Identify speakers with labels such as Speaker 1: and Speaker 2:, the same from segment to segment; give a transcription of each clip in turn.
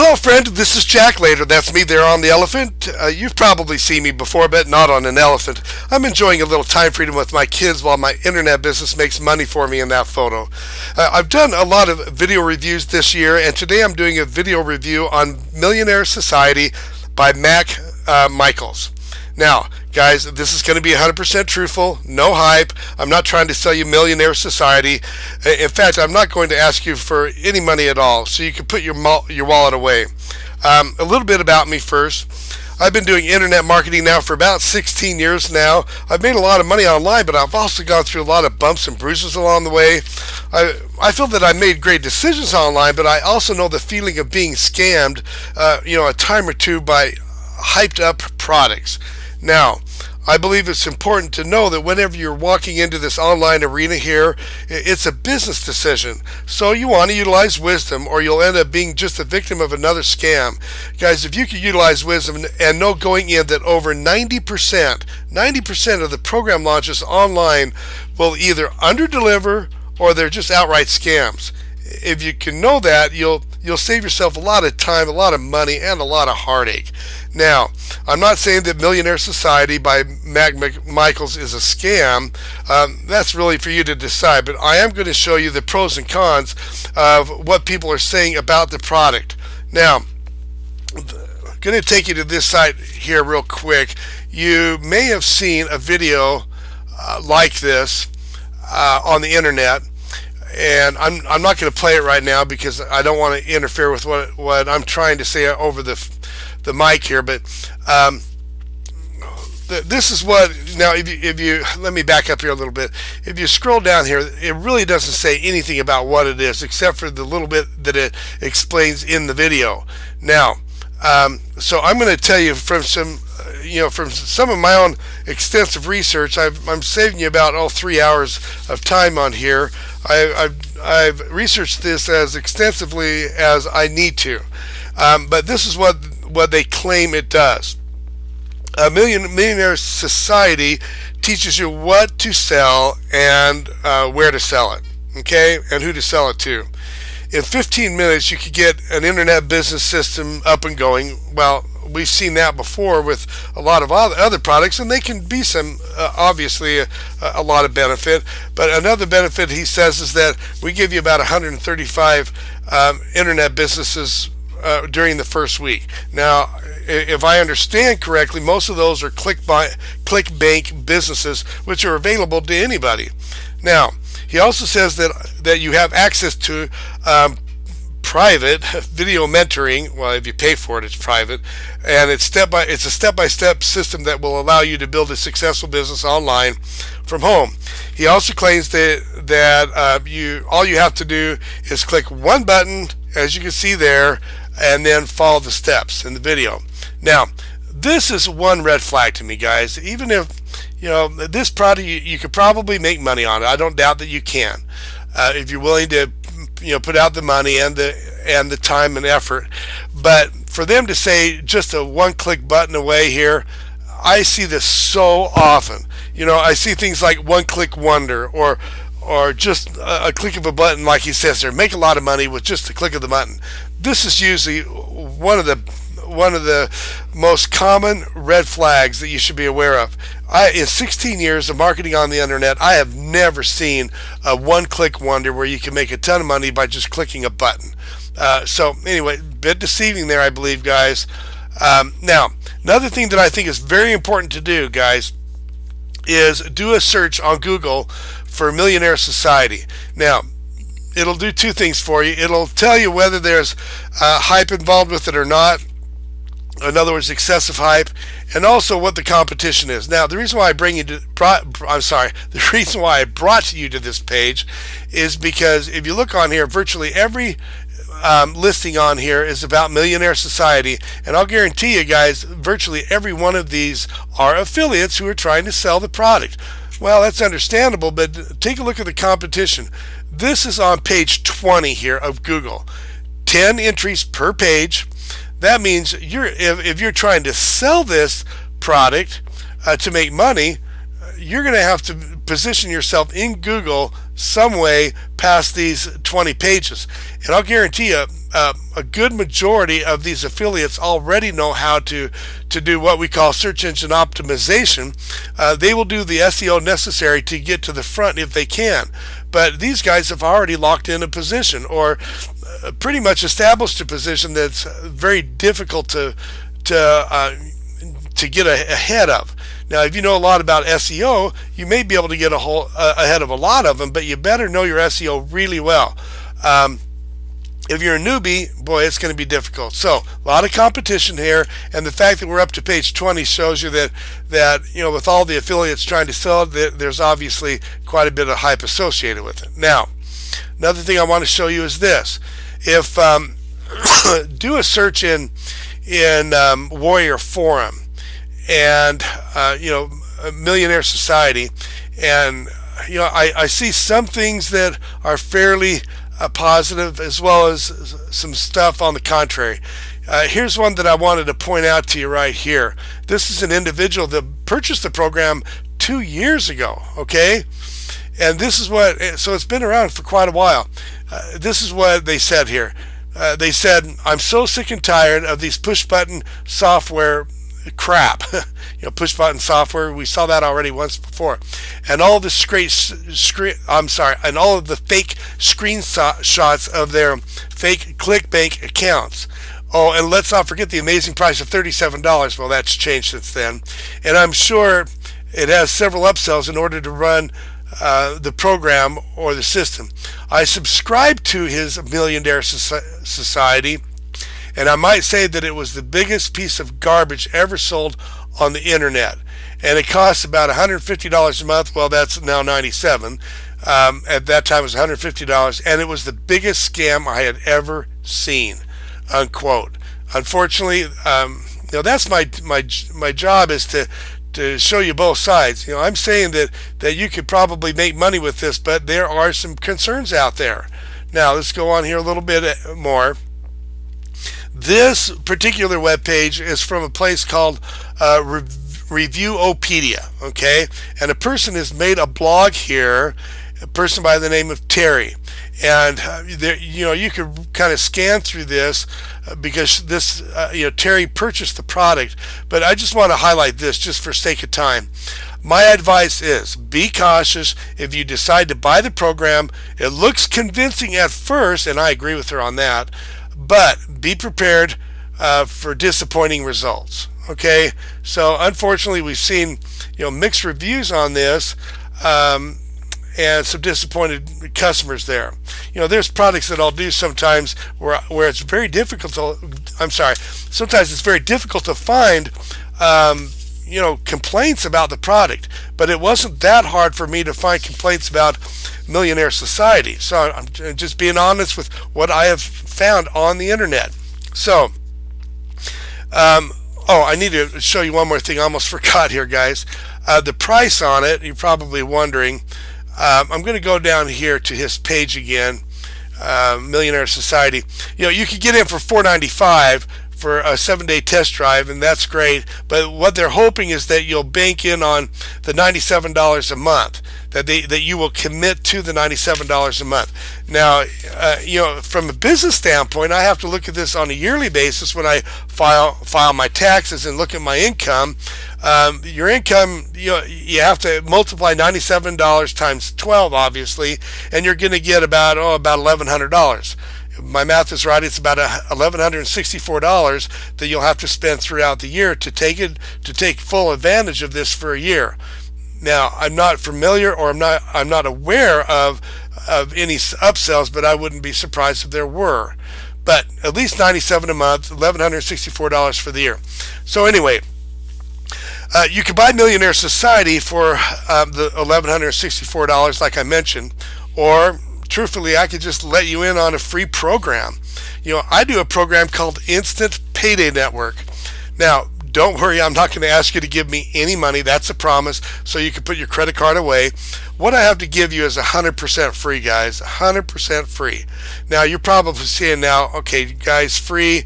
Speaker 1: Hello, friend. This is Jack Later. That's me there on the elephant. You've probably seen me before, but not on an elephant. I'm enjoying a little time freedom with my kids while my internet business makes money for me in that photo. I've done a lot of video reviews this year, and today I'm doing a video review on Millionaire Society by Mack Michaels. Now, guys, this is going to be 100% truthful, no hype. I'm not trying to sell you Millionaire Society. In fact, I'm not going to ask you for any money at all, so you can put your wallet away. A little bit about me first. I've been doing internet marketing now for about 16 years now. I've made a lot of money online, but I've also gone through a lot of bumps and bruises along the way. I feel that I made great decisions online, but I also know the feeling of being scammed, a time or two by hyped up products. Now, I believe it's important to know that whenever you're walking into this online arena here, it's a business decision. So you want to utilize wisdom, or you'll end up being just a victim of another scam. Guys, if you can utilize wisdom and know going in that over 90% of the program launches online will either underdeliver or they're just outright scams. If you can know that, you'll save yourself a lot of time, a lot of money, and a lot of heartache. Now, I'm not saying that Millionaire Society by Mack Michaels is a scam. That's really for you to decide. But I am going to show you the pros and cons of what people are saying about the product. Now, I'm going to take you to this site here real quick. You may have seen a video like this on the internet. And I'm not going to play it right now because I don't want to interfere with what I'm trying to say over the mic here. But this is what, now if you let me back up here a little bit. If you scroll down here, it really doesn't say anything about what it is except for the little bit that it explains in the video. Now, so I'm going to tell you from some of my own extensive research. I'm saving you about 3 hours of time on here. I've researched this as extensively as I need to, but this is what they claim it does. Millionaire Society teaches you what to sell and where to sell it, okay, and who to sell it to. In 15 minutes, you could get an internet business system up and going. Well, we've seen that before with a lot of other products, and they can be some, obviously, a lot of benefit. But another benefit, he says, is that we give you about 135 internet businesses during the first week. Now, if I understand correctly, most of those are clickbank businesses, which are available to anybody. Now, he also says that you have access to private video mentoring. Well, if you pay for it, it's private, and it's a step-by-step system that will allow you to build a successful business online from home. He also claims that all you have to do is click one button, as you can see there, and then follow the steps in the video. Now, this is one red flag to me, guys. Even if this product, you could probably make money on it. I don't doubt that you can, if you're willing to put out the money and the time and effort. But for them to say just a one-click button away here, I see this so often. I see things like one-click wonder, or just a click of a button, like he says there, make a lot of money with just a click of the button. This is usually one of the most common red flags that you should be aware of. In 16 years of marketing on the internet, I have never seen a one-click wonder where you can make a ton of money by just clicking a button. So anyway, bit deceiving there, I believe, guys. Now, another thing that I think is very important to do, guys, is do a search on Google for Millionaire Society. Now, it'll do two things for you. It'll tell you whether there's hype involved with it or not. In other words, excessive hype, and also what the competition is. Now, the reason why I brought you to this page is because if you look on here, virtually every listing on here is about Millionaire Society, and I'll guarantee you guys, virtually every one of these are affiliates who are trying to sell the product. Well, that's understandable, but take a look at the competition. This is on page 20 here of Google. 10 entries per page. That means if you're trying to sell this product to make money, you're going to have to position yourself in Google some way past these 20 pages. And I'll guarantee you, a good majority of these affiliates already know how to do what we call search engine optimization. They will do the SEO necessary to get to the front if they can. But these guys have already locked in a position, or pretty much established a position that's very difficult to get ahead of. Now, if you know a lot about SEO, you may be able to get ahead of a lot of them, but you better know your SEO really well. If you're a newbie, boy, it's going to be difficult. So, a lot of competition here, and the fact that we're up to page 20 shows you that with all the affiliates trying to sell it, there's obviously quite a bit of hype associated with it. Now, another thing I want to show you is this. If do a search in Warrior Forum and Millionaire Society, and I see some things that are fairly positive, as well as some stuff on the contrary. Here's one that I wanted to point out to you right here. This is an individual that purchased the program 2 years ago, okay? And this is so it's been around for quite a while. This is what they said here. They said, "I'm so sick and tired of these push-button software crap." Push button software. We saw that already once before, and all the and all of the fake screenshots of their fake ClickBank accounts. Oh, and let's not forget the amazing price of $37. Well, that's changed since then, and I'm sure it has several upsells in order to run the program or the system. I subscribed to his Millionaire Society, and I might say that it was the biggest piece of garbage ever sold on the internet. And it costs about $150 a month. Well, that's now $97. At that time, it was $150, and it was the biggest scam I had ever seen. Unquote. Unfortunately, that's my job, is to show you both sides. I'm saying that you could probably make money with this, but there are some concerns out there. Now, let's go on here a little bit more. This particular web page is from a place called Reviewopedia, okay? And a person has made a blog here, a person by the name of Terry. And you could kind of scan through this because this Terry purchased the product. But I just want to highlight this just for sake of time. My advice is be cautious if you decide to buy the program. It looks convincing at first, and I agree with her on that, but be prepared for disappointing results. Okay, so unfortunately we've seen mixed reviews on this, and some disappointed customers there. There's products that I'll do sometimes where it's very difficult sometimes it's very difficult to find complaints about the product, but it wasn't that hard for me to find complaints about Millionaire Society. So I'm just being honest with what I have found on the internet. So I need to show you one more thing. I almost forgot here, guys. The price on it, you're probably wondering. I'm going to go down here to his page again, Millionaire Society. You could get in for $4.95 for a 7-day test drive, and that's great. But what they're hoping is that you'll bank in on the $97 a month, that you will commit to the $97 a month. Now, from a business standpoint, I have to look at this on a yearly basis when I file my taxes and look at my income. Your income, you have to multiply $97 times 12, obviously, and you're going to get about $1,100. My math is right. It's about $1,164 that you'll have to spend throughout the year to take full advantage of this for a year. Now, I'm not familiar, or I'm not aware of any upsells, but I wouldn't be surprised if there were. But at least $97 a month, $1,164 for the year. So anyway, you can buy Millionaire Society for the $1,164, like I mentioned, or truthfully, I could just let you in on a free program. I do a program called Instant Payday Network. Now, don't worry, I'm not going to ask you to give me any money. That's a promise, so you can put your credit card away. What I have to give you is 100% free, guys. 100% free. Now, you're probably saying now, okay, guys, free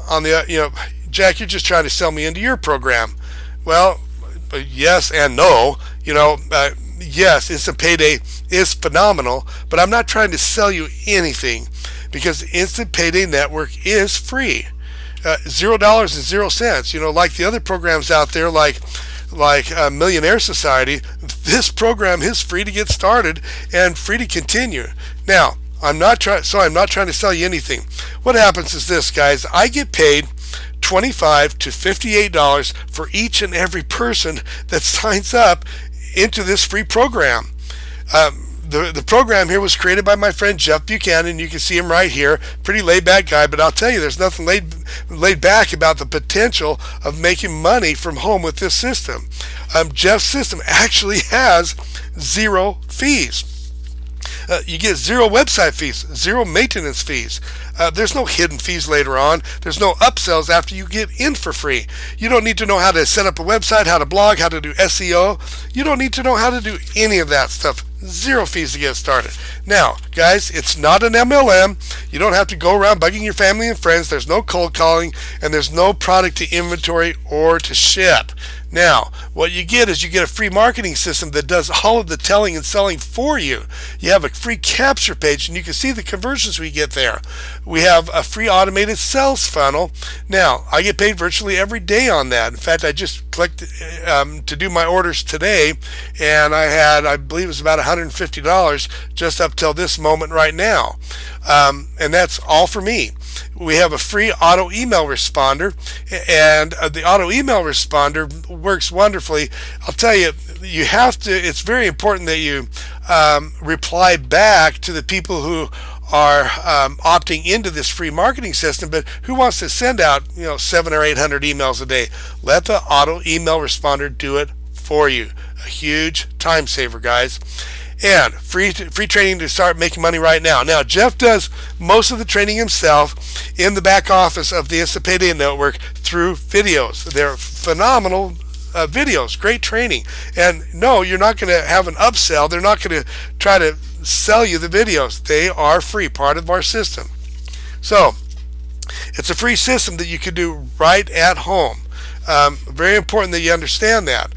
Speaker 1: on the, Jack, you're just trying to sell me into your program. Well, yes and no. yes, Instant Payday is phenomenal, but I'm not trying to sell you anything because Instant Payday Network is free. $0 and 0 cents. Like the other programs out there, like Millionaire Society. This program is free to get started and free to continue. Now, I'm not trying to sell you anything. What happens is this, guys. I get paid $25 to $58 for each and every person that signs up into this free program. The program here was created by my friend Jeff Buchanan. You can see him right here. Pretty laid back guy, but I'll tell you, there's nothing laid back about the potential of making money from home with this system. Jeff's system actually has zero fees. You get zero website fees, zero maintenance fees. There's no hidden fees later on. There's no upsells after you get in for free. You don't need to know how to set up a website, how to blog, how to do SEO. You don't need to know how to do any of that stuff. Zero fees to get started. Now, guys, it's not an MLM. You don't have to go around bugging your family and friends. There's no cold calling, and there's no product to inventory or to ship. Now, what you get is you get a free marketing system that does all of the telling and selling for you. You have a free capture page, and you can see the conversions we get there. We have a free automated sales funnel. Now, I get paid virtually every day on that. In fact, I just clicked to do my orders today, and I had, I believe it was about $150 just up till this moment right now. And that's all for me. We have a free auto email responder, and the auto email responder works wonderfully. I'll tell you, it's very important that you reply back to the people who are opting into this free marketing system, but who wants to send out 700 or 800 emails a day? Let the auto email responder do it for you. A huge time saver, guys. And free training to start making money right now. Now, Jeff does most of the training himself in the back office of the Instant Payday Network through videos. They're phenomenal videos, great training. And no, you're not going to have an upsell. They're not going to try to sell you the videos. They are free, part of our system. So, it's a free system that you can do right at home. Very important that you understand that.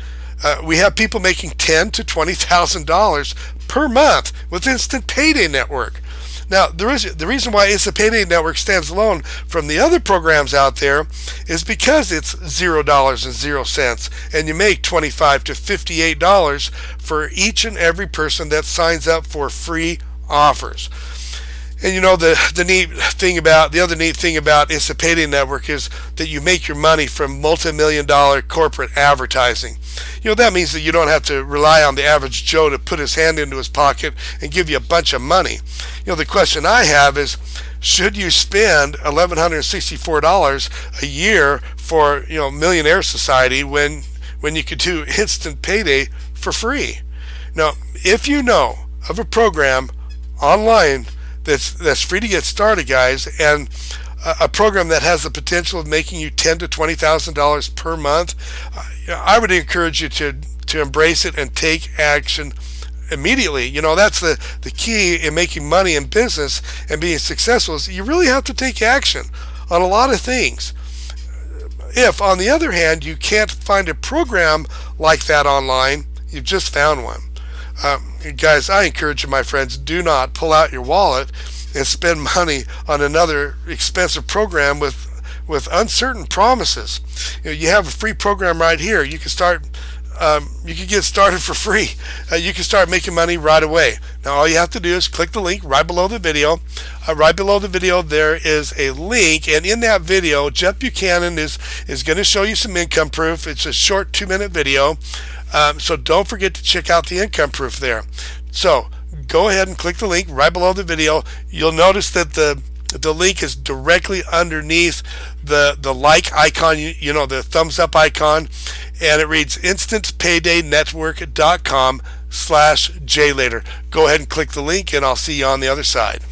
Speaker 1: We have people making $10,000 to $20,000 per month with Instant Payday Network. Now, the reason why Instant Payday Network stands alone from the other programs out there is because it's $0 and 0 cents, and you make $25 to $58 for each and every person that signs up for free offers. And the other neat thing about Instant Payday Network is that you make your money from multi-million-dollar corporate advertising. That means that you don't have to rely on the average Joe to put his hand into his pocket and give you a bunch of money. The question I have is, should you spend $1,164 a year for Millionaire Society when you could do Instant Payday for free? Now, if you know of a program online that's free to get started, guys, and a program that has the potential of making you $10,000 to $20,000 per month, I would encourage you to embrace it and take action immediately. That's the key in making money in business and being successful, is you really have to take action on a lot of things. If, on the other hand, you can't find a program like that online, you've just found one. Guys, I encourage you, my friends, do not pull out your wallet and spend money on another expensive program with uncertain promises. You have a free program right here. You can start. You can get started for free. You can start making money right away. Now, all you have to do is click the link right below the video. Right below the video, there is a link, and in that video, Jeff Buchanan is going to show you some income proof. It's a short 2-minute video. So don't forget to check out the income proof there. So go ahead and click the link right below the video. You'll notice that the link is directly underneath the like icon, the thumbs up icon, and it reads instantpaydaynetwork.com/JLater. Go ahead and click the link, and I'll see you on the other side.